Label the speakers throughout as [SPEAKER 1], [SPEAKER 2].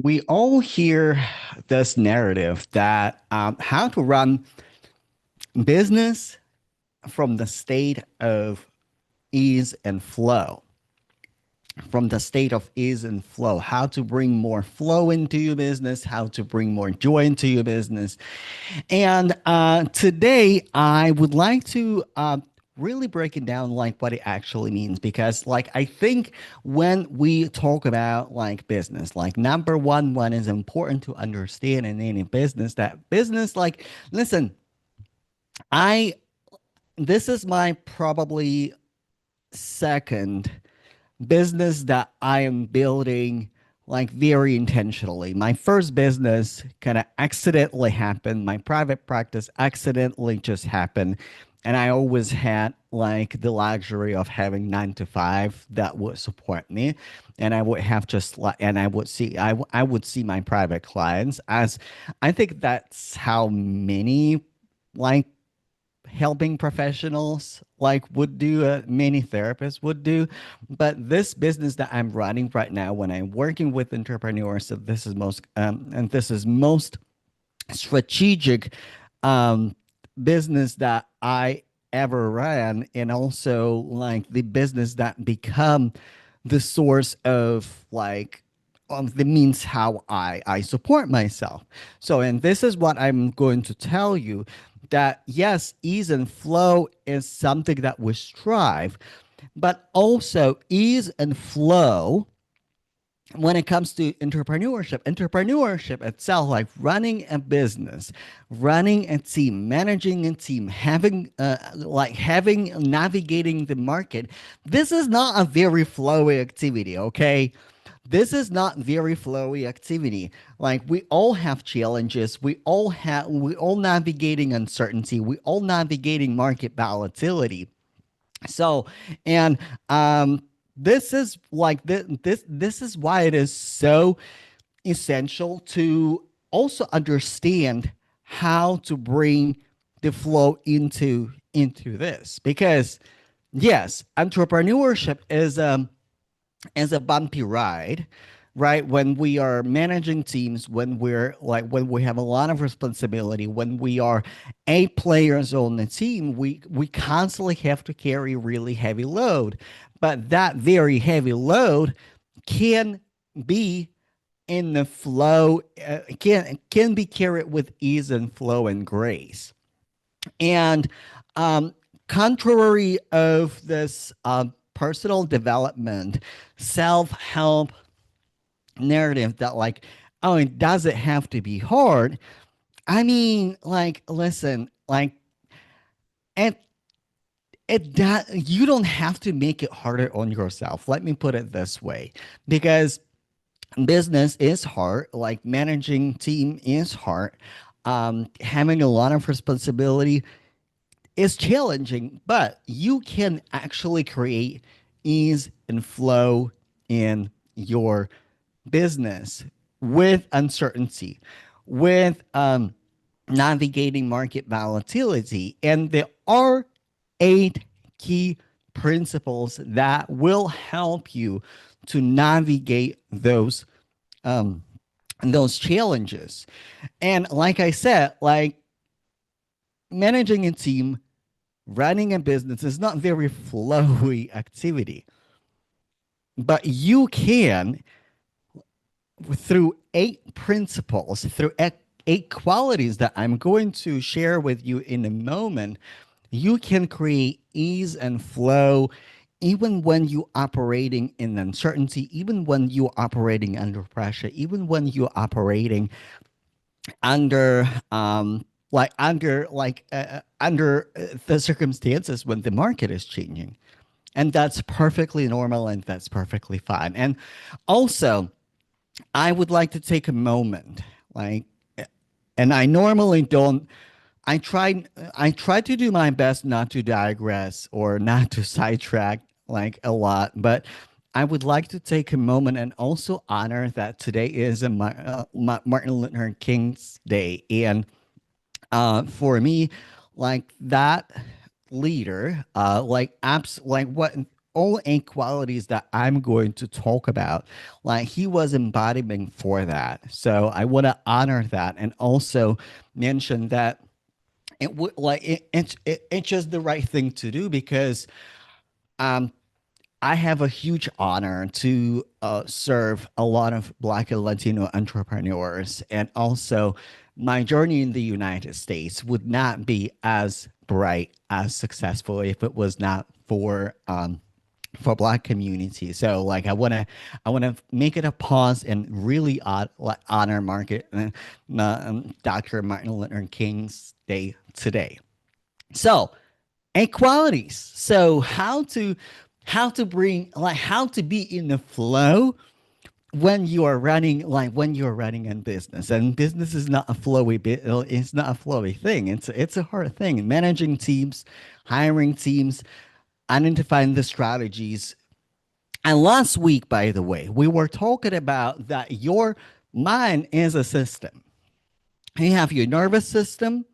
[SPEAKER 1] We all hear this narrative that how to run business from the state of ease and flow, how to bring more flow into your business, how to bring more joy into your business. And today, I would like to really break it down, like what it actually means, because, like, I think when we talk about like business, like number one is important to understand in any business. That business, like, listen, I this is my probably second business that I am building like very intentionally. My first business kind of accidentally happened. My private practice accidentally just happened. And I always had like the luxury of having 9 to 5 that would support me. And I would have just like, and I would see my private clients as I think that's how many like helping professionals like would do, many therapists would do. But this business that I'm running right now, when I'm working with entrepreneurs, so this is most strategic um business that I ever ran, and also like the business that become the source of like the means how I support myself. So, and this is what I'm going to tell you, that yes, ease and flow is something that we strive, but also ease and flow when it comes to entrepreneurship itself, like running a business, running a team, managing a team, having navigating the market, this is not a very flowy activity, okay? This is not very flowy activity. Like, we all have challenges, we all navigating uncertainty, we all navigating market volatility. So, and this is like this is why it is so essential to also understand how to bring the flow into this, because yes, entrepreneurship is a bumpy ride, right? When we are managing teams, when we have a lot of responsibility, when we are 8 players on the team, we constantly have to carry really heavy load. But that very heavy load can be in the flow, can be carried with ease and flow and grace. And um, contrary of this personal development, self-help narrative that like, oh, it doesn't have to be hard. I mean, like, listen, like, it you don't have to make it harder on yourself. Let me put it this way, because business is hard, like managing team is hard. Having a lot of responsibility is challenging, but you can actually create ease and flow in your business with uncertainty, with navigating market volatility. And there are 8 key principles that will help you to navigate those challenges. And like I said, like, managing a team, running a business is not very flowy activity, but you can, through 8 principles, through 8 qualities that I'm going to share with you in a moment, you can create ease and flow even when you're operating in uncertainty, even when you're operating under pressure, even when you're operating under under the circumstances when the market is changing. And that's perfectly normal, and that's perfectly fine. And also, I would like to take a moment, like, and I normally don't. I try to do my best not to digress or not to sidetrack like a lot, but I would like to take a moment and also honor that today is Martin Luther King's Day, and for me, like that leader, like apps, like what all eight qualities that I'm going to talk about, like he was embodiment for that. So I want to honor that and also mention that it would like it's just the right thing to do because um I have a huge honor to serve a lot of Black and Latino entrepreneurs. And also, my journey in the United States would not be as bright, as successful if it was not for Black community. So, like, I want to make it a pause and really honor Dr. Martin Luther King's Day today. So, and qualities. So how to bring like how to be in the flow when you are running when you're running a business. And business is not a flowy bit. It's not a flowy thing. It's a hard thing. Managing teams, hiring teams, identifying the strategies. And last week, by the way, we were talking about that your mind is a system. You have your nervous system,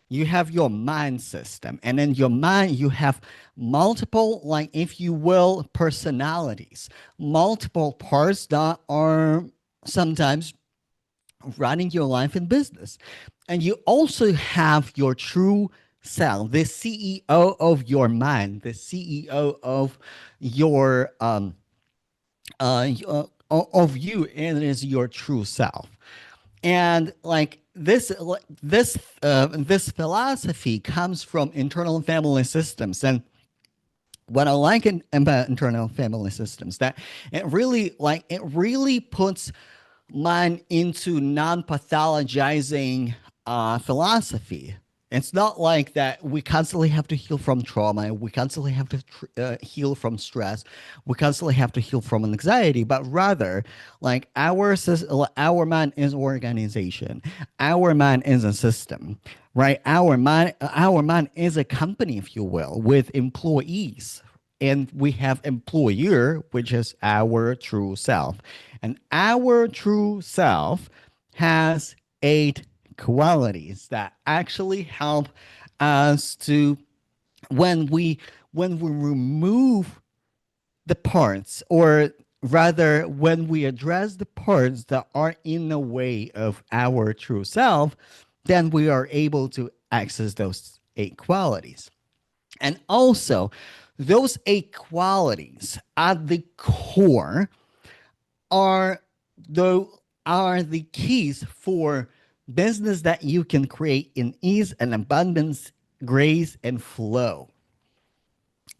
[SPEAKER 1] you have your mind system, and in your mind you have multiple, like if you will, personalities, multiple parts that are sometimes running your life in business. And you also have your true self, the CEO of your mind, the CEO of your of you, and it is your true self. And like this philosophy comes from internal family systems. And what I like about internal family systems, that it really puts mine into non-pathologizing philosophy. It's not like that we constantly have to heal from trauma. We constantly have to heal from stress. We constantly have to heal from anxiety. But rather, like our mind is organization. Our mind is a system, right? Our mind is a company, if you will, with employees, and we have employer, which is our true self. And our true self has eight qualities that actually help us to, when we remove the parts, or rather when we address the parts that are in the way of our true self, then we are able to access those eight qualities. And also, those eight qualities at the core are the are the keys for business that you can create in ease and abundance, grace and flow.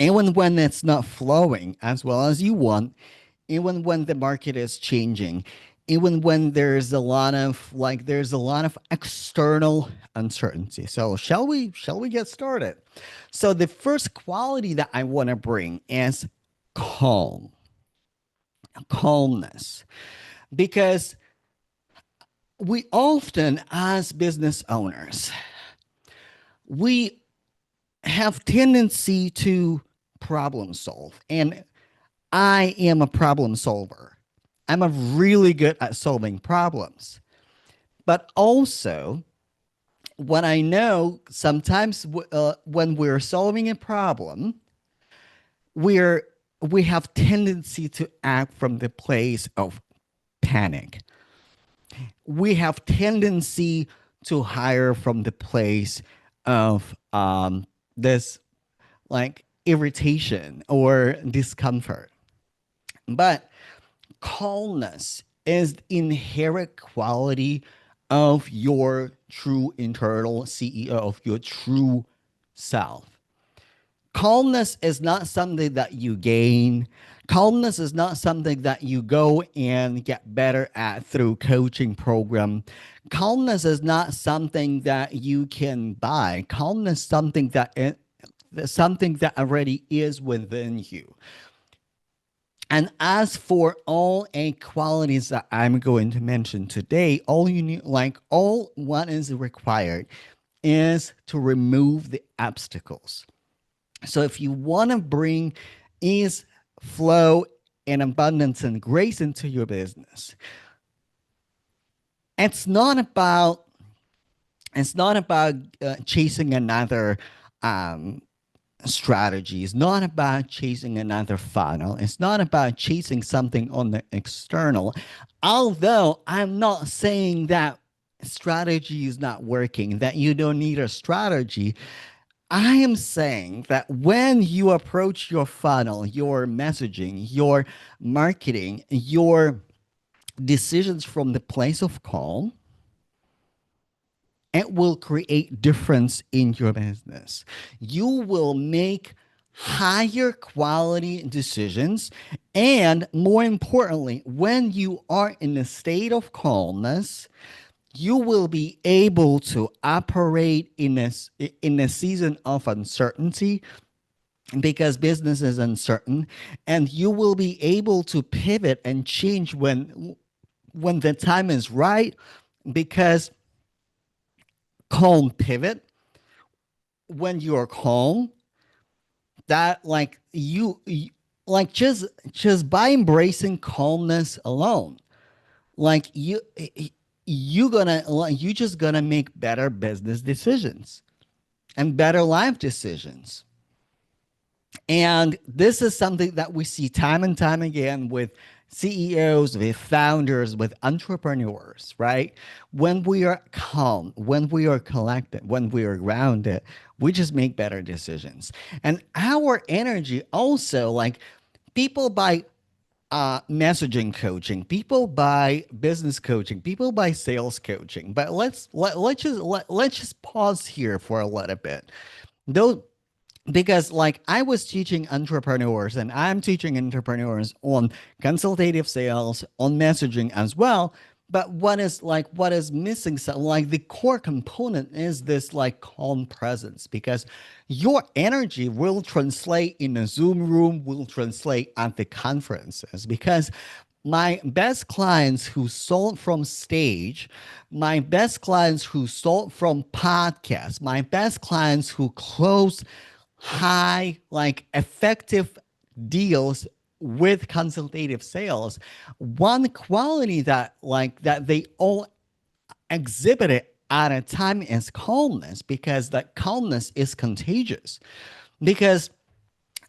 [SPEAKER 1] Even when it's not flowing as well as you want, even when the market is changing, even when there's a lot of external uncertainty. So shall we get started? So the first quality that I want to bring is calm, calmness, because we often, as business owners, we have tendency to problem solve. And I am a problem solver. I'm a really good at solving problems. But also, what I know sometimes when we're solving a problem, we're we have tendency to act from the place of panic. We have tendency to hire from the place of this like irritation or discomfort. But calmness is the inherent quality of your true internal CEO, of your true self. Calmness is not something that you gain. Calmness is not something that you go and get better at through coaching program. Calmness is not something that you can buy. Calmness is something that already is within you. And as for all eight qualities that I'm going to mention today, all you need, like all what is required is to remove the obstacles. So if you want to bring ease, flow, and abundance and grace into your business, it's not about chasing another um, strategy. It's not about chasing another funnel. It's not about chasing something on the external. Although I'm not saying that strategy is not working, that you don't need a strategy. I am saying that when you approach your funnel, your messaging, your marketing, your decisions from the place of calm, it will create difference in your business. You will make higher quality decisions, and more importantly, when you are in a state of calmness, you will be able to operate in a season of uncertainty, because business is uncertain, and you will be able to pivot and change when the time is right, because calm pivot when you're calm, that like just by embracing calmness alone, like you just gonna make better business decisions and better life decisions. And this is something that we see time and time again with CEOs, with founders, with entrepreneurs, right? When we are calm, when we are collected, when we are grounded, we just make better decisions. And our energy also, like, people buy messaging coaching, people buy business coaching, people buy sales coaching. But let's just pause here for a little bit. Though, because like I was teaching entrepreneurs and I'm teaching entrepreneurs on consultative sales, on messaging as well. But what is missing, so like the core component is this like calm presence, because your energy will translate in a Zoom room, will translate at the conferences. Because my best clients who sold from stage, my best clients who sold from podcasts, my best clients who closed high, like effective deals with consultative sales, one quality that they all exhibited at a time is calmness, because that calmness is contagious. Because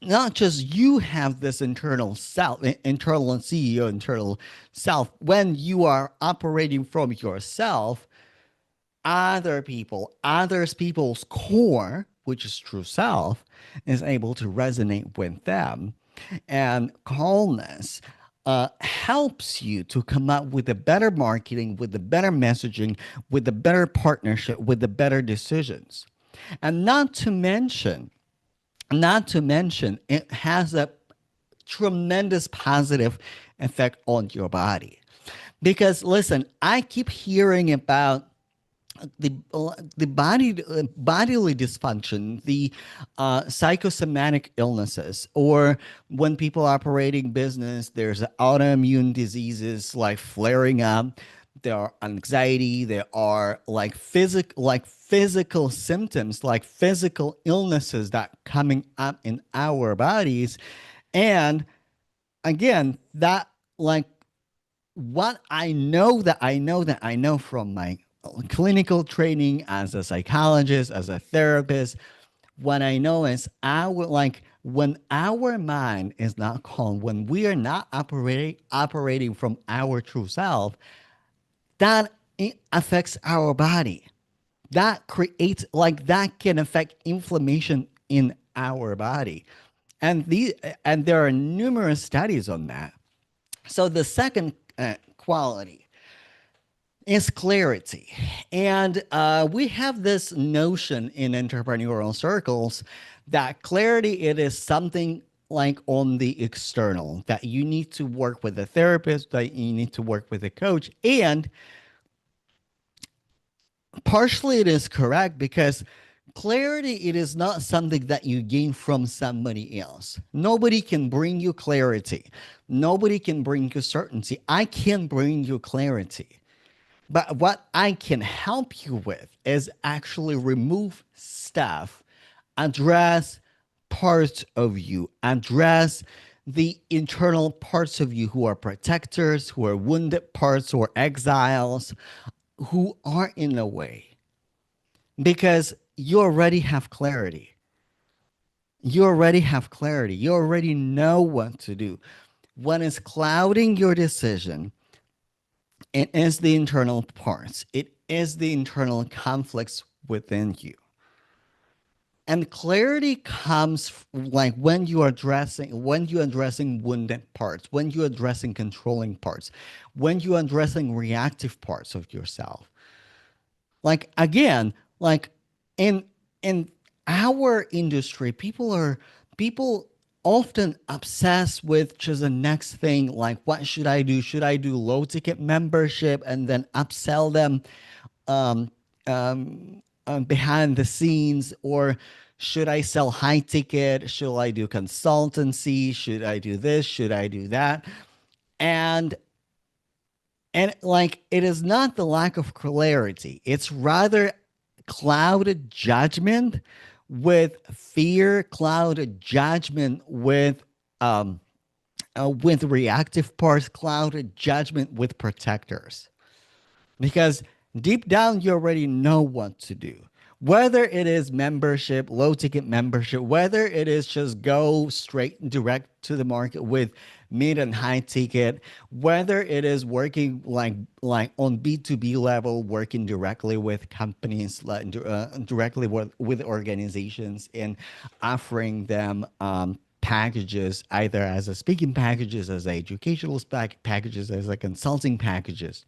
[SPEAKER 1] not just you have this internal self, internal CEO, internal self, when you are operating from yourself, others people's core, which is true self, is able to resonate with them. And calmness helps you to come up with a better marketing, with the better messaging, with the better partnership, with the better decisions. And not to mention, it has a tremendous positive effect on your body. Because listen, I keep hearing about the bodily dysfunction, the psychosomatic illnesses, or when people are operating business, there's autoimmune diseases like flaring up. There are anxiety. There are like physical symptoms, like physical illnesses that coming up in our bodies. And again, that like what I know from my clinical training as a psychologist, as a therapist, what I know is when our mind is not calm, when we are not operating from our true self, that it affects our body. That creates that can affect inflammation in our body. And there are numerous studies on that. So the second quality is clarity. And we have this notion in entrepreneurial circles that clarity, it is something like on the external, that you need to work with a therapist, that you need to work with a coach. And partially it is correct, because clarity, it is not something that you gain from somebody else. Nobody can bring you clarity. Nobody can bring you certainty. I can bring you clarity. But what I can help you with is actually remove stuff, address parts of you, address the internal parts of you who are protectors, who are wounded parts, or exiles, who are in the way, because you already have clarity. You already have clarity. You already know what to do. When it's clouding your decision, it is the internal parts, it is the internal conflicts within you. And clarity comes like when you're addressing wounded parts, when you're addressing controlling parts, when you're addressing reactive parts of yourself. Like again, like in in our industry, people often obsessed with just the next thing, like what should I do? Should I do low ticket membership and then upsell them um, behind the scenes, or should I sell high ticket? Should I do consultancy? Should I do this? Should I do that? And like it is not the lack of clarity, it's rather clouded judgment with fear, clouded judgment with reactive parts, clouded judgment with protectors, because deep down you already know what to do. Whether it is membership, low ticket membership, whether it is just go straight direct to the market with mid and high ticket, whether it is working like on B2B level, working directly with companies, like directly with organizations and offering them packages, either as a speaking packages, as a educational packages, as a consulting packages.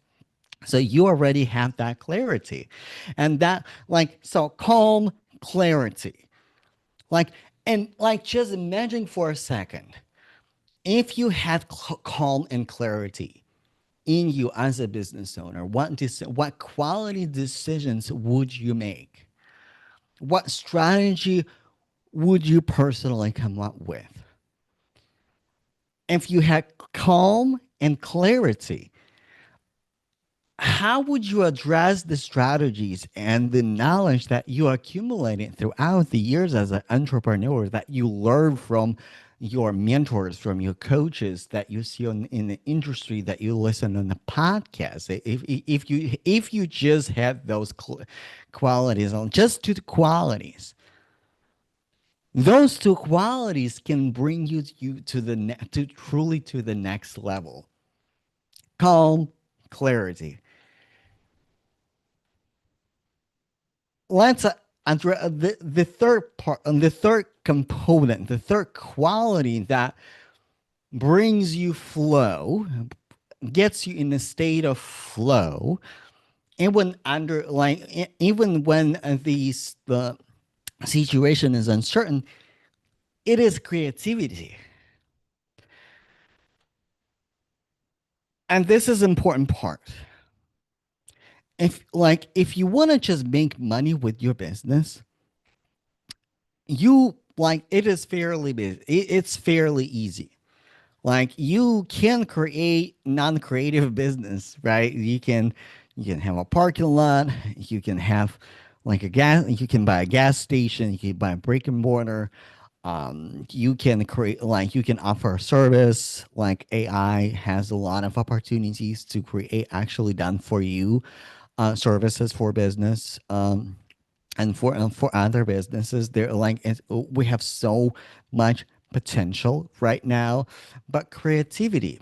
[SPEAKER 1] So you already have that clarity. And that, like, so calm clarity. Like, and like, just imagine for a second if you had calm and clarity in you as a business owner, what quality decisions would you make? What strategy would you personally come up with? If you had calm and clarity, how would you address the strategies and the knowledge that you accumulated throughout the years as an entrepreneur, that you learn from your mentors, from your coaches, that you see in the industry, that you listen on the podcast? If you just had those qualities, on just two qualities, those two qualities can bring you to to truly to the next level. Calm, clarity. Let's the third part, the third component, the third quality that brings you flow, gets you in a state of flow, even under even when the situation is uncertain. It is creativity, and this is important part. If you want to just make money with your business, you like it is fairly it's fairly easy. Like you can create non-creative business, right? You can have a parking lot, you can have like a gas, you can buy a gas station, you can buy a brick and mortar. You can create, like, you can offer a service. Like AI has a lot of opportunities to create actually done for you services for business. And for other businesses, they're like we have so much potential right now. But creativity,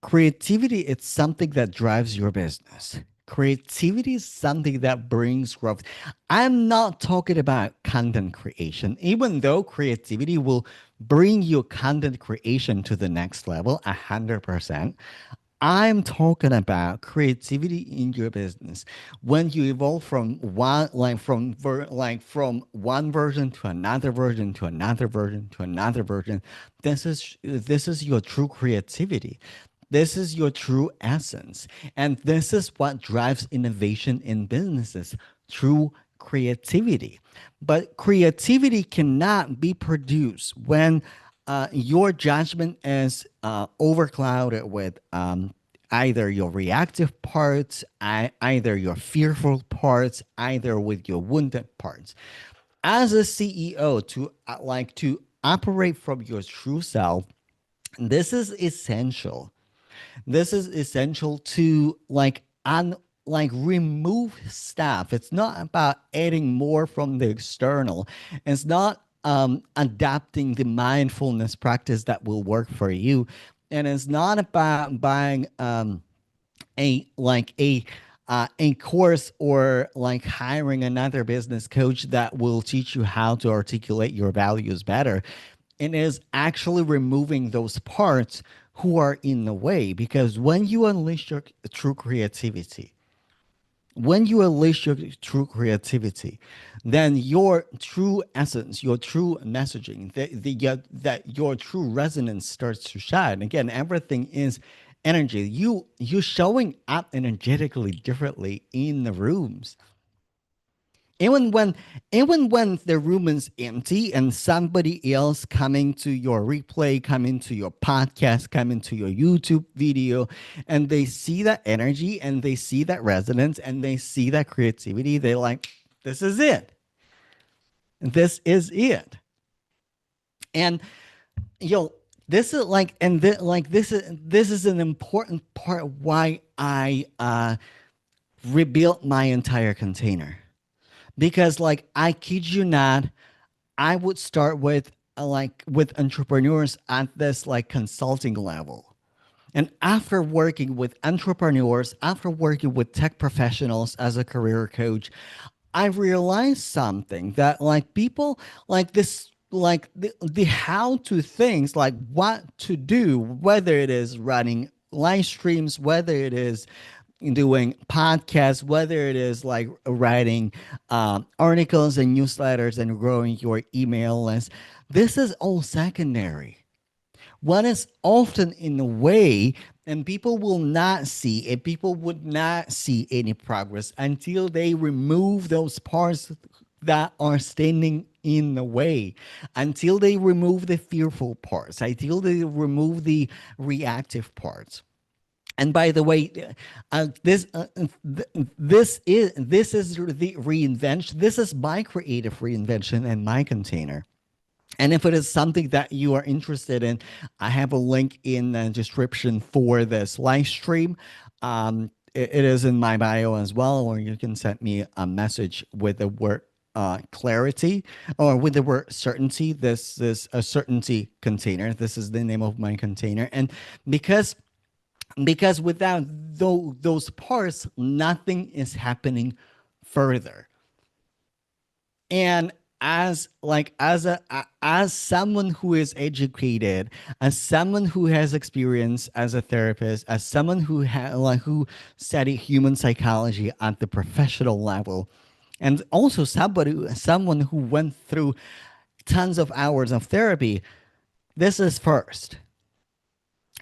[SPEAKER 1] it's something that drives your business. Creativity is something that brings growth. I'm not talking about content creation, even though creativity will bring your content creation to the next level 100%. I'm talking about creativity in your business. When you evolve from one, from one version to another version to another version to another version, this is your true creativity. This is your true essence. And this is what drives innovation in businesses, true creativity. But creativity cannot be produced when your judgment is overclouded with either your reactive parts, either your fearful parts, either with your wounded parts. As a CEO, to operate from your true self, this is essential. This is essential to remove stuff. It's not about adding more from the external. It's not adapting the mindfulness practice that will work for you. And it's not about buying a course or like hiring another business coach that will teach you how to articulate your values better. It is actually removing those parts who are in the way, because when you unleash your true creativity, then your true essence, your true messaging, that your true resonance starts to shine. Again, everything is energy. You showing up energetically differently in the rooms. Even when even when the room is empty and somebody else coming to your replay, coming to your podcast, coming to your YouTube video, and they see that energy and they see that resonance and they see that creativity, they're like, this is it. This is it. And you know, this is like this is an important part why I rebuilt my entire container. Because like I kid you not, I would start with with entrepreneurs at this like consulting level. And after working with entrepreneurs, after working with tech professionals as a career coach, I realized something that like people like this, like the how to things, like what to do, whether it is running live streams, whether it is doing podcasts, whether it is like writing articles and newsletters and growing your email list. This is all secondary. What is often in the way, and people will not see it, people would not see any progress until they remove those parts that are standing in the way, until they remove the fearful parts, until they remove the reactive parts. And by the way, this is the reinvention. This is my creative reinvention and my container. And if it is something that you are interested in, I have a link in the description for this live stream. It is in my bio as well, or you can send me a message with the word clarity or with the word certainty. This is a certainty container. This is the name of my container. And because without those parts, nothing is happening further. And as someone who is educated, as someone who has experience as a therapist, as someone who studied human psychology at the professional level, and also someone who went through tons of hours of therapy, this is first.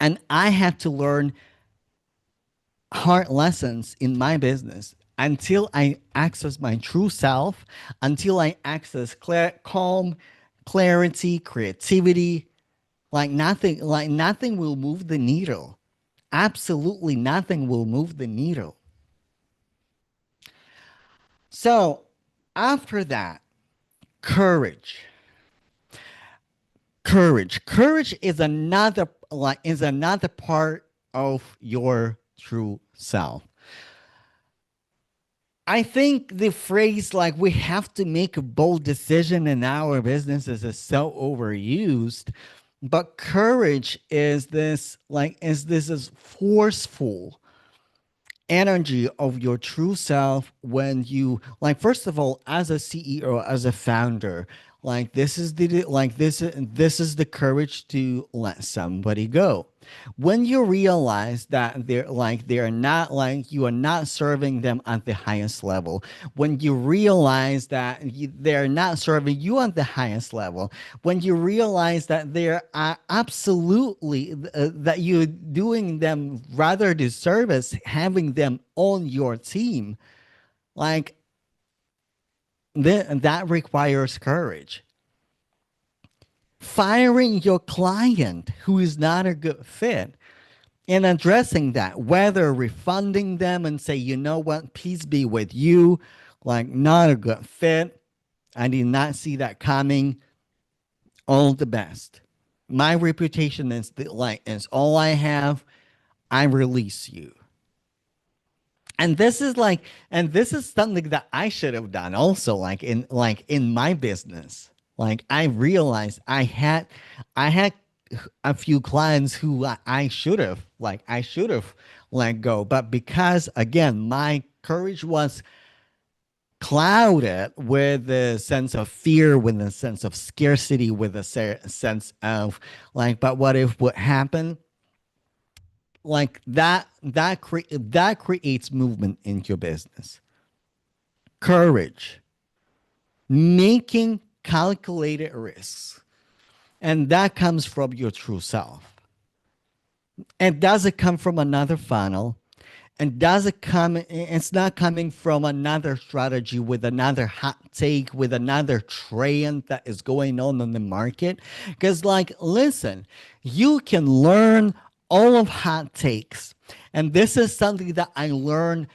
[SPEAKER 1] And I had to learn hard lessons in my business until I access my true self, until I access calm, clarity, creativity. Like nothing will move the needle. Absolutely nothing will move the needle. So after that, courage. Courage is another part of your true self. I think the phrase like we have to make a bold decision in our businesses is so overused, but courage is forceful energy of your true self when you like, first of all, as a CEO, as a founder, like this is the courage to let somebody go. When you realize that they're not, like you are not serving them at the highest level, when you realize that they're not serving you at the highest level, when you realize that they're absolutely that you're doing them rather disservice having them on your team, like that requires courage. Firing your client who is not a good fit and addressing that, whether refunding them and say, you know what, peace be with you, like not a good fit. I did not see that coming. All the best. My reputation is all I have. I release you. And this is something that I should have done also, like in my business. Like I realized I had a few clients who I should have let go, but because again my courage was clouded with a sense of fear, with a sense of scarcity, with a sense of like, but what if what happened? Like that creates movement in your business. Courage, making calculated risks, and that comes from your true self. And does it come from another funnel? And does it come, it's not coming from another strategy with another hot take, with another trend that is going on the market. Because, like, listen, you can learn all of hot takes. And this is something that I learned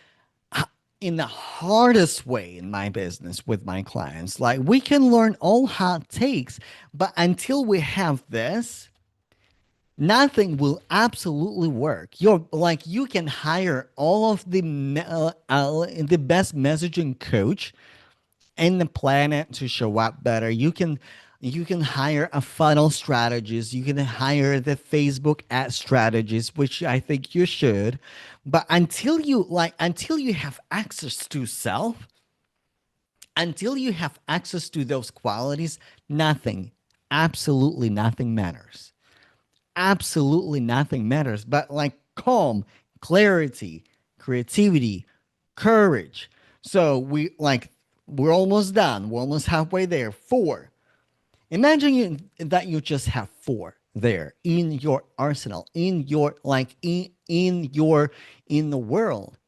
[SPEAKER 1] in the hardest way in my business with my clients. Like, we can learn all hot takes, but until we have this, nothing will absolutely work. You're like you can hire all of the best messaging coach in the planet to show up better. You can hire a funnel strategist. You can hire the Facebook ad strategist, which I think you should. But until you have access to self, until you have access to those qualities, nothing, absolutely nothing matters. Absolutely nothing matters but like calm, clarity, creativity, courage. So we're almost done. We're almost halfway there. Four. Imagine that you just have four there in your arsenal, in your in the world.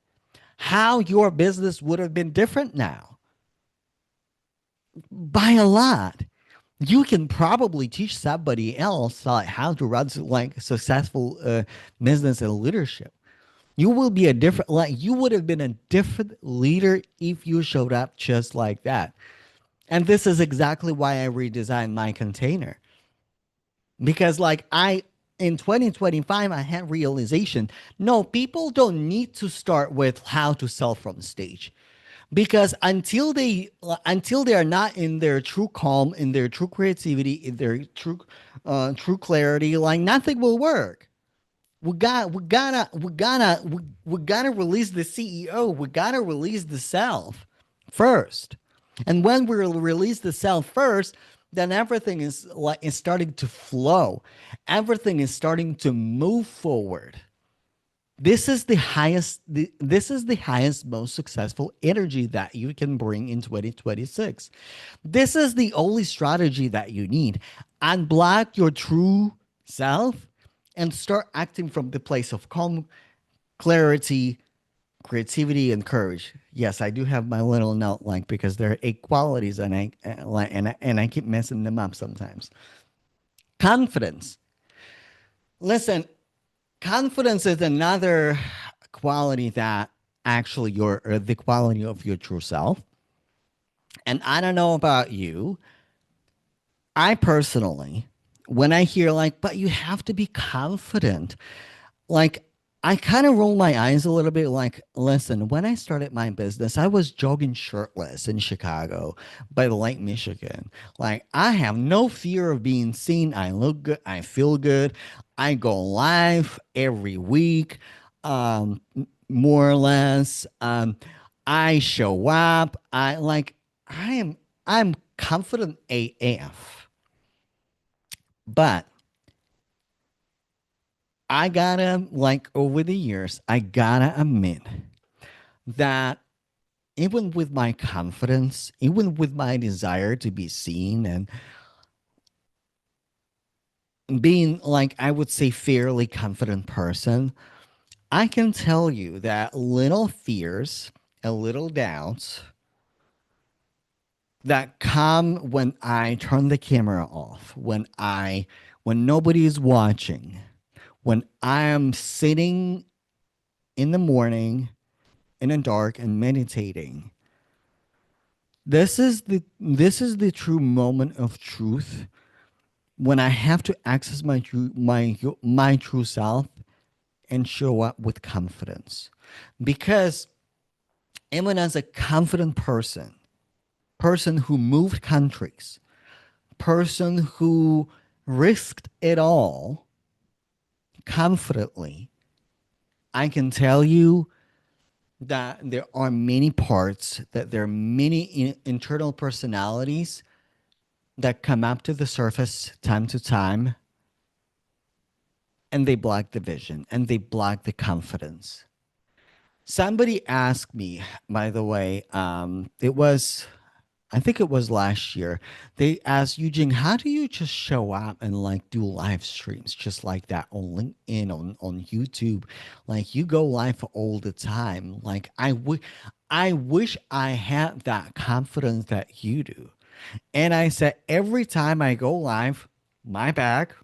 [SPEAKER 1] How your business would have been different now by a lot. You can probably teach somebody else how to run like successful business and leadership. You will be a different, like you would have been a different leader if you showed up just like that. And this is exactly why I redesigned my container. Because in 2025 I had realization, no, people don't need to start with how to sell from stage, because until they are not in their true calm, in their true creativity, in their true clarity, like nothing will work. We gotta release the CEO. We gotta release the self first. And when we release the self first, then everything is starting to flow. Everything is starting to move forward. This is the highest, most successful energy that you can bring in 2026. This is the only strategy that you need. Unblock your true self and start acting from the place of calm, clarity, creativity, and courage. Yes, I do have my little note like because there are eight qualities and I keep messing them up sometimes. Confidence. Listen, confidence is another quality that actually the quality of your true self. And I don't know about you, I personally, when I hear like, but you have to be confident, like I kind of roll my eyes a little bit like, listen, when I started my business, I was jogging shirtless in Chicago by the Lake Michigan. Like, I have no fear of being seen. I look good. I feel good. I go live every week, more or less. I show up. I'm confident AF. But I gotta, like, over the years, I gotta admit that even with my confidence, even with my desire to be seen and being, like, I would say, fairly confident person, I can tell you that little fears and little doubts that come when I turn the camera off, when nobody is watching, when I am sitting in the morning in the dark and meditating. This is the true moment of truth when I have to access my true self and show up with confidence. Because even as a confident person who moved countries, person who risked it all confidently, I can tell you that there are many parts, that there are many internal personalities that come up to the surface time to time, and they block the vision and they block the confidence. Somebody asked me, by the way, I think it was last year. They asked Eugene, how do you just show up and like do live streams just like that on LinkedIn, on YouTube? Like you go live all the time. Like I wish I had that confidence that you do. And I said, every time I go live, my back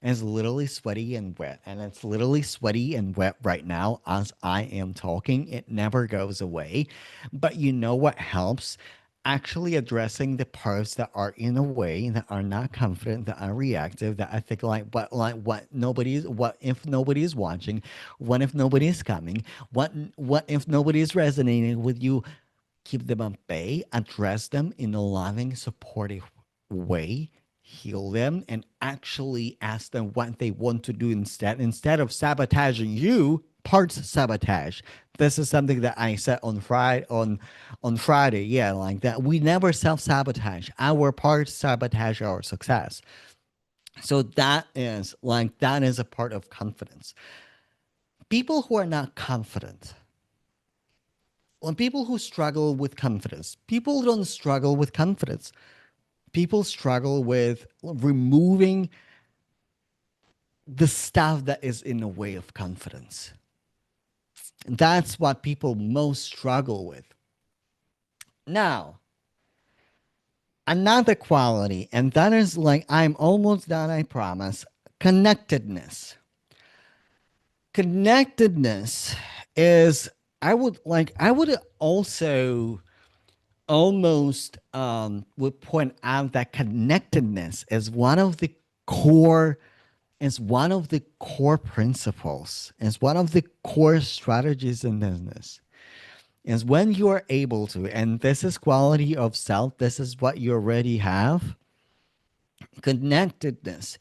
[SPEAKER 1] is literally sweaty and wet. And it's literally sweaty and wet right now as I am talking. It never goes away. But you know what helps? Actually addressing the parts that are in a way, that are not confident, that are reactive, that I think what nobody's, what if nobody is watching, what if nobody is coming, what if nobody is resonating with you, keep them at bay, address them in a loving, supportive way, heal them, and actually ask them what they want to do instead. Instead of sabotaging you, parts sabotage. This is something that I said on Friday. Yeah, like that. We never self sabotage. Our parts sabotage our success. So that is a part of confidence. People who are not confident, when people who struggle with confidence, people don't struggle with confidence. People struggle with removing the stuff that is in the way of confidence. That's what people most struggle with. Now, another quality, and that is like, I'm almost done, I promise, connectedness. Connectedness is, I would also almost would point out that connectedness core is one of the core principles, is one of the core strategies in business. Is when you are able to, and this is quality of self, this is what you already have, connectedness,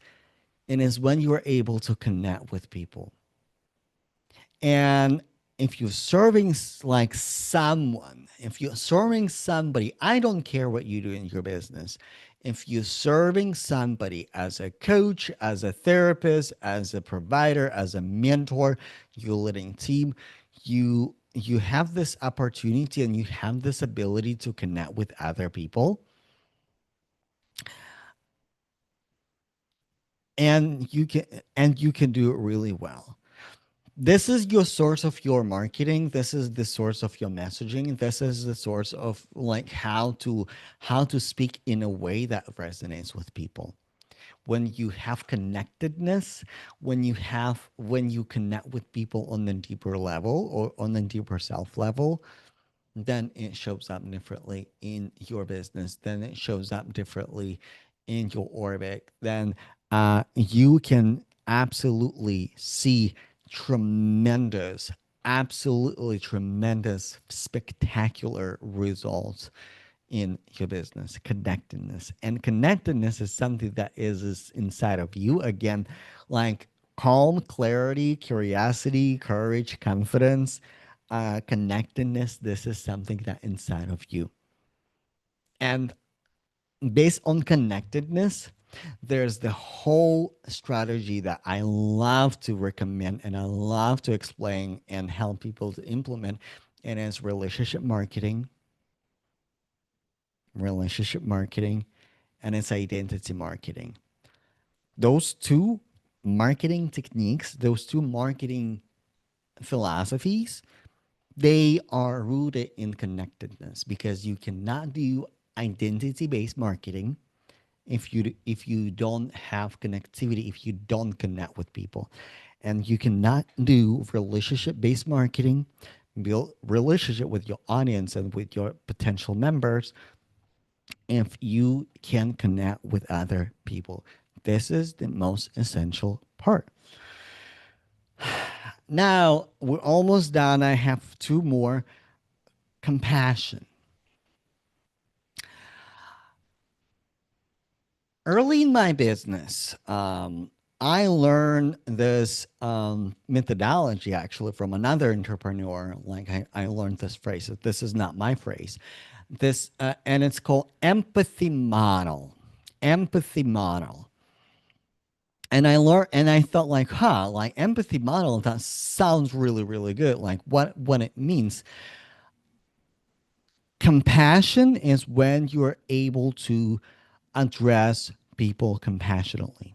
[SPEAKER 1] and is when you are able to connect with people. And if you're serving like someone, if you're serving somebody, I don't care what you do in your business. If you're serving somebody as a coach, as a therapist, as a provider, as a mentor, you're leading team, you have this opportunity and you have this ability to connect with other people, and you can do it really well. This is your source of your marketing, this is the source of your messaging, this is the source of like how to speak in a way that resonates with people. When you have connectedness, when you connect with people on the deeper level or on the deeper self level, then it shows up differently in your business, then it shows up differently in your orbit, then you can absolutely see tremendous, absolutely tremendous, spectacular results in your business. Connectedness, and connectedness is something that is inside of you. Again, like calm, clarity, curiosity, courage, confidence, connectedness. This is something that inside of you. And based on connectedness, there's the whole strategy that I love to recommend and I love to explain and help people to implement. And it's relationship marketing, and it's identity marketing. Those two marketing techniques, those two marketing philosophies, they are rooted in connectedness, because you cannot do identity based marketing if you don't have connectivity, if you don't connect with people. And you cannot do relationship based marketing, build relationship with your audience and with your potential members, if you can connect with other people. This is the most essential part. Now we're almost done. I have two more. Compassion. Early in my business, I learned this methodology actually from another entrepreneur. Like I learned this phrase. This is not my phrase. This and it's called empathy model. Empathy model. And I learned, and I thought like, like empathy model. That sounds really, really good. Like what it means. Compassion is when you are able to address people compassionately,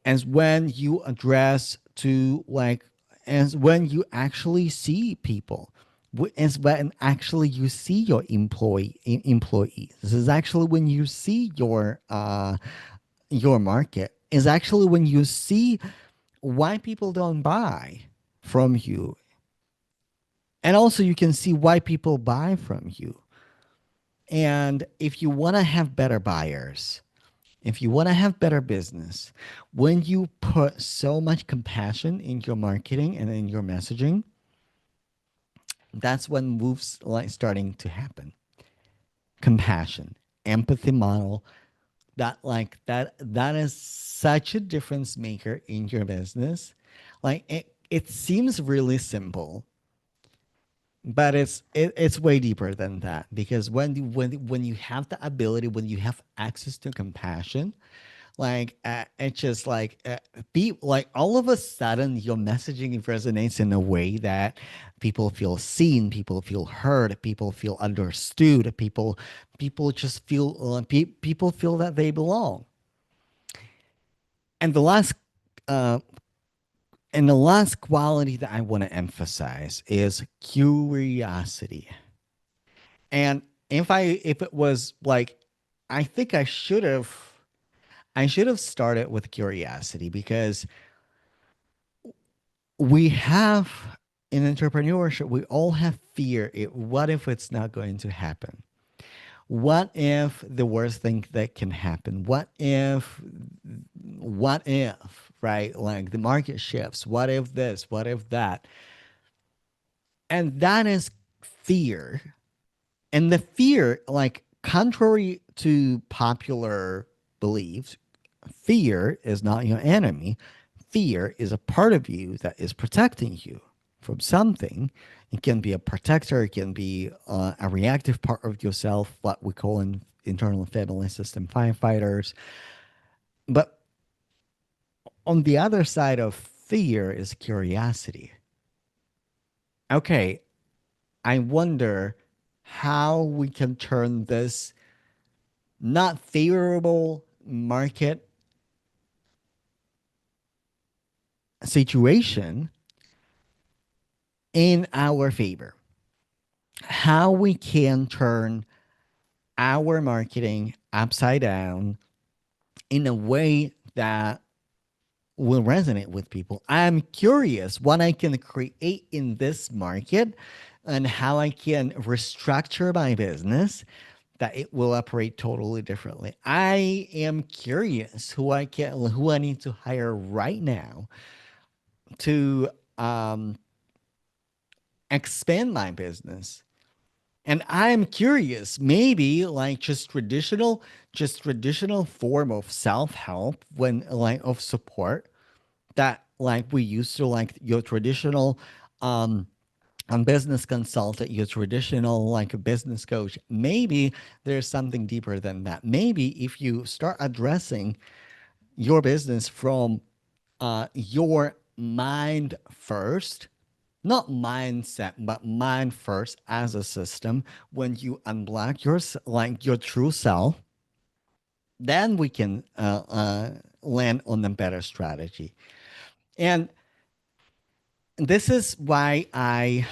[SPEAKER 1] as when you address to like, as when you actually see people, as when actually you see your employees. This is actually when you see your market. Is actually when you see why people don't buy from you, and also you can see why people buy from you. And if you want to have better buyers, if you want to have better business, when you put so much compassion in your marketing and in your messaging, that's when moves like starting to happen. Compassion, empathy model, that is such a difference maker in your business. Like it seems really simple, but it's way deeper than that, because when you have the ability, when you have access to compassion, like it's just like be like all of a sudden your messaging resonates in a way that people feel seen, people feel heard, people feel understood, people just feel people feel that they belong. And the last uh and the last quality that I want to emphasize is curiosity. And if it was like, I think I should have started with curiosity, because we have in entrepreneurship, we all have fear. What if it's not going to happen? What if the worst thing that can happen? What if, right? Like the market shifts. What if this? What if that? And that is fear. And the fear, like contrary to popular beliefs, fear is not your enemy. Fear is a part of you that is protecting you from something. It can be a protector, it can be a reactive part of yourself, what we call in internal family system firefighters. But on the other side of fear is curiosity. Okay, I wonder how we can turn this not favorable market situation in our favor. How we can turn our marketing upside down in a way that will resonate with people. I'm curious what I can create in this market and how I can restructure my business that it will operate totally differently. I am curious who I need to hire right now to um, expand my business. And I'm curious, maybe like just traditional form of self-help, when like of support that like we used to, like your traditional um business consultant, your traditional like a business coach. Maybe there's something deeper than that. Maybe if you start addressing your business from your mind first, not mindset, but mind first as a system. When you unblock like your true self, then we can land on a better strategy. And this is why I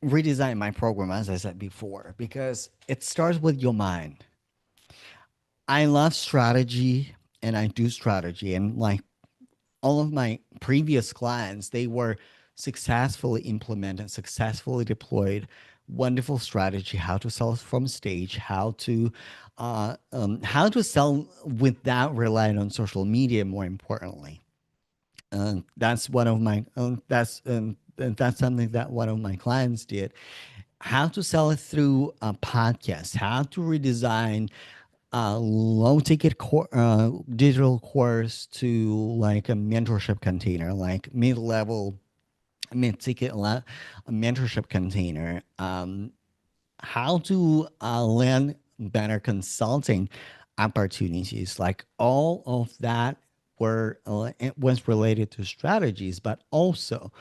[SPEAKER 1] redesigned my program, as I said before, because it starts with your mind. I love strategy and I do strategy, and like all of my previous clients, they were successfully implemented, successfully deployed, wonderful strategy, how to sell from stage, how to sell without relying on social media, more importantly. That's one of my that's something that one of my clients did. How to sell it through a podcast, how to redesign low ticket digital course to like a mentorship container, like mid ticket mentorship container. How to land better consulting opportunities, like all of that it was related to strategies, but also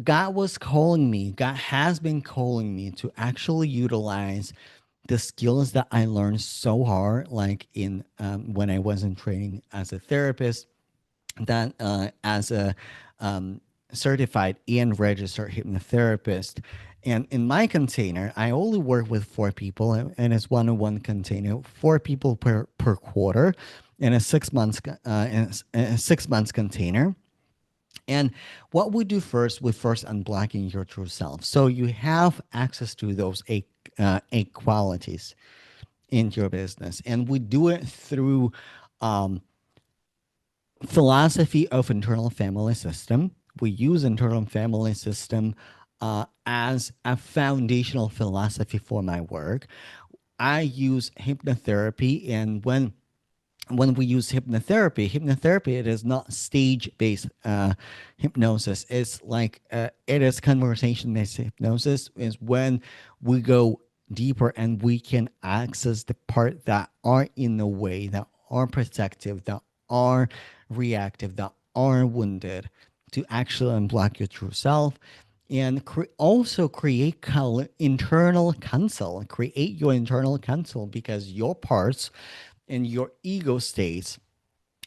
[SPEAKER 1] God has been calling me to actually utilize the skills that I learned so hard, like in when I was in training as a therapist, that as a um, certified and registered hypnotherapist. And in my container, I only work with four people, and it's one-on-one container, four people per quarter, in a 6 months in a 6 months container. And what we do first, we first unblocking your true self, so you have access to those eight qualities in your business, and we do it through um, philosophy of internal family system. We use internal family system as a foundational philosophy for my work. I use hypnotherapy, and when we use hypnotherapy, it is not stage-based hypnosis. It's like it is conversation-based hypnosis. Is when we go deeper and we can access the part that are in the way, that are protective, that are reactive, that are wounded, to actually unblock your true self, and also create internal counsel. Create your internal counsel, because your parts and your ego states.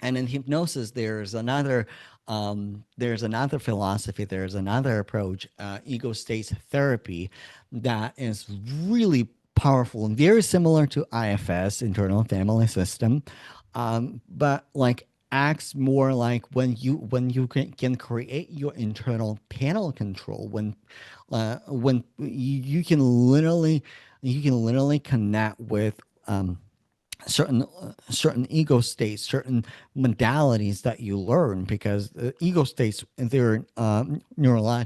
[SPEAKER 1] And in hypnosis, there's another philosophy, there's another approach, ego states therapy, that is really powerful and very similar to IFS, internal family system, but like acts more like when you can create your internal panel control, when you can literally connect with certain ego states, certain modalities that you learn, because ego states, they're neural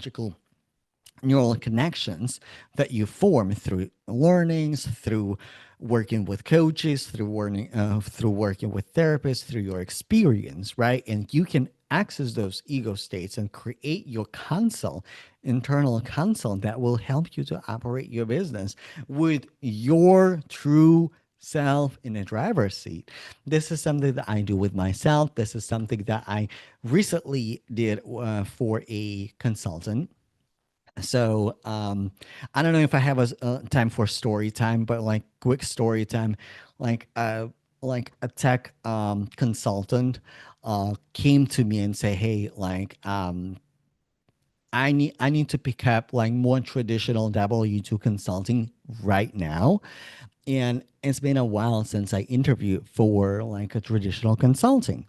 [SPEAKER 1] connections that you form through learnings, through working with coaches, through working with therapists, through your experience, right? And you can access those ego states and create your console, internal console, that will help you to operate your business with your true self in a driver's seat. This is something that I do with myself. This is something that I recently did for a consultant. So I don't know if I have time for story time, but like quick story time, like uh, like a tech consultant came to me and say, "Hey, I need to pick up like more traditional W-2 consulting right now." And it's been a while since I interviewed for like a traditional consulting.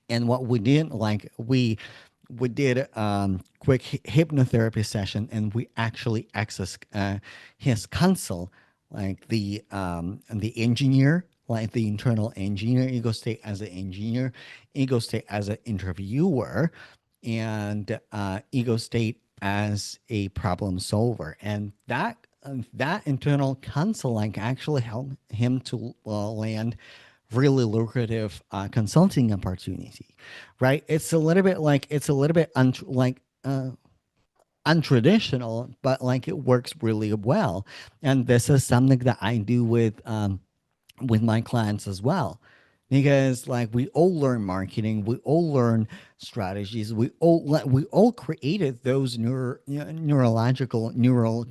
[SPEAKER 1] And what we did, like we did quick hypnotherapy session, and we actually accessed his console, like the engineer, like the internal engineer ego state as an engineer, ego state as an interviewer, and ego state as a problem solver. And that internal console like actually helped him to land really lucrative consulting opportunity, right? It's a little bit untraditional, but like it works really well. And this is something that I do with my clients as well, because like we all learn marketing, we all learn strategies, we all created those neurological neural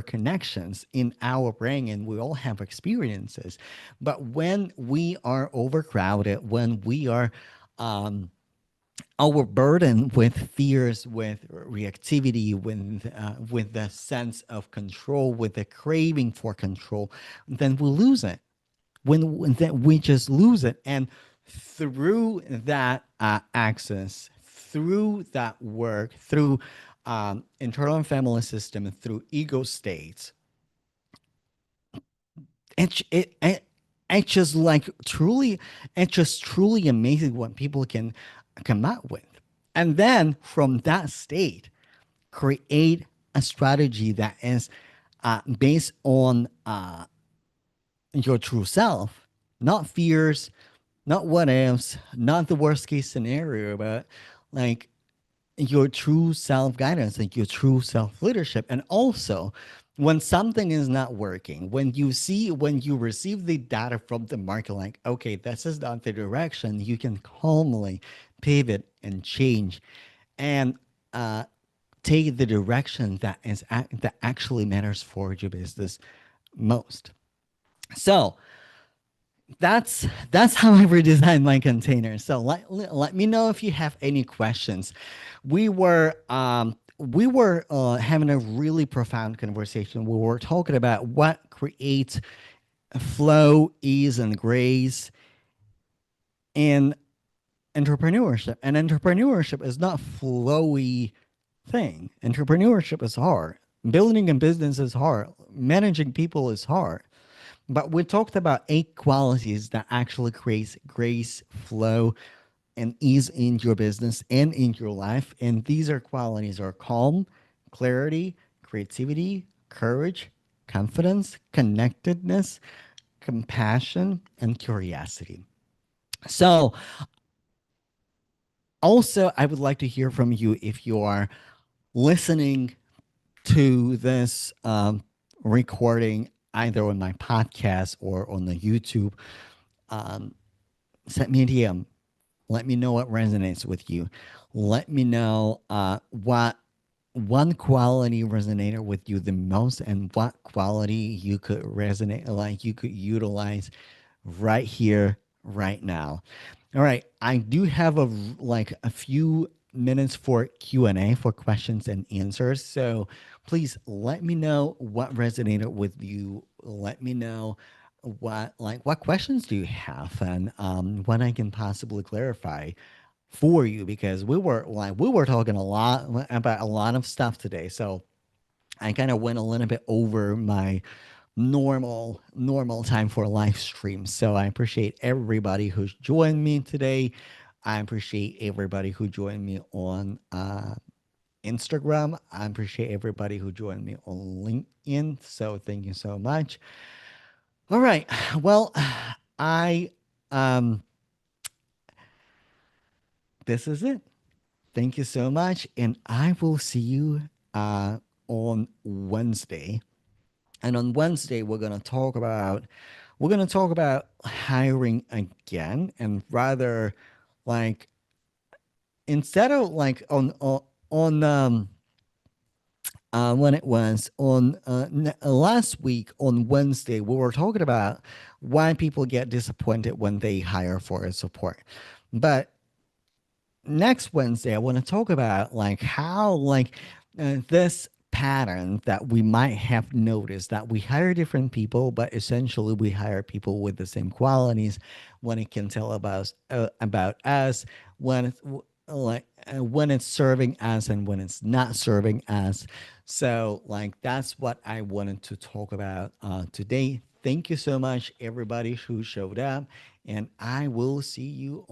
[SPEAKER 1] connections in our brain, and we all have experiences. But when we are overcrowded, when we are overburdened with fears, with reactivity, with the sense of control, with the craving for control, then we lose it. When that we just lose it. And through that access, through that work, through internal and family system, and through ego states, it it's just like truly, it's just truly amazing what people can come up with. And then from that state, create a strategy that is based on your true self, not fears, not what ifs, not the worst case scenario, but like your true self guidance, like your true self leadership. And also, when something is not working, when you receive the data from the market, like, okay, this is not the direction, you can calmly pivot and change and take the direction that actually matters for your business most. So, that's how I redesigned my container. So let me know if you have any questions. We were having a really profound conversation. We were talking about what creates flow, ease, and grace in entrepreneurship. And entrepreneurship is not flowy thing. Entrepreneurship is hard. Building a business is hard. Managing people is hard. But we talked about 8 qualities that actually creates grace, flow, and ease in your business and in your life. And these are qualities are calm, clarity, creativity, courage, confidence, connectedness, compassion, and curiosity. So also I would like to hear from you if you are listening to this recording either on my podcast or on the YouTube. Send me a DM. Let me know what resonates with you. Let me know what one quality resonated with you the most and what quality you could resonate, like you could utilize right here, right now. All right, I do have a few minutes for Q&A, for questions and answers. So please let me know what resonated with you. Let me know what questions do you have, and what I can possibly clarify for you, because we were talking a lot about a lot of stuff today. So I kind of went a little bit over my normal time for live stream. So I appreciate everybody who's joined me today. I appreciate everybody who joined me on Instagram. I appreciate everybody who joined me on LinkedIn. So thank you so much. All right. Well, I um this is it. Thank you so much, and I will see you on Wednesday. And on Wednesday, we're gonna talk about hiring again, and rather, like, instead of like on when it was on last week on Wednesday, we were talking about why people get disappointed when they hire for a support. But next Wednesday, I want to talk about like how this pattern that we might have noticed, that we hire different people, but essentially we hire people with the same qualities when it can tell about us, when it's when it's serving us and when it's not serving us. So like that's what I wanted to talk about today. Thank you so much, everybody who showed up, and I will see you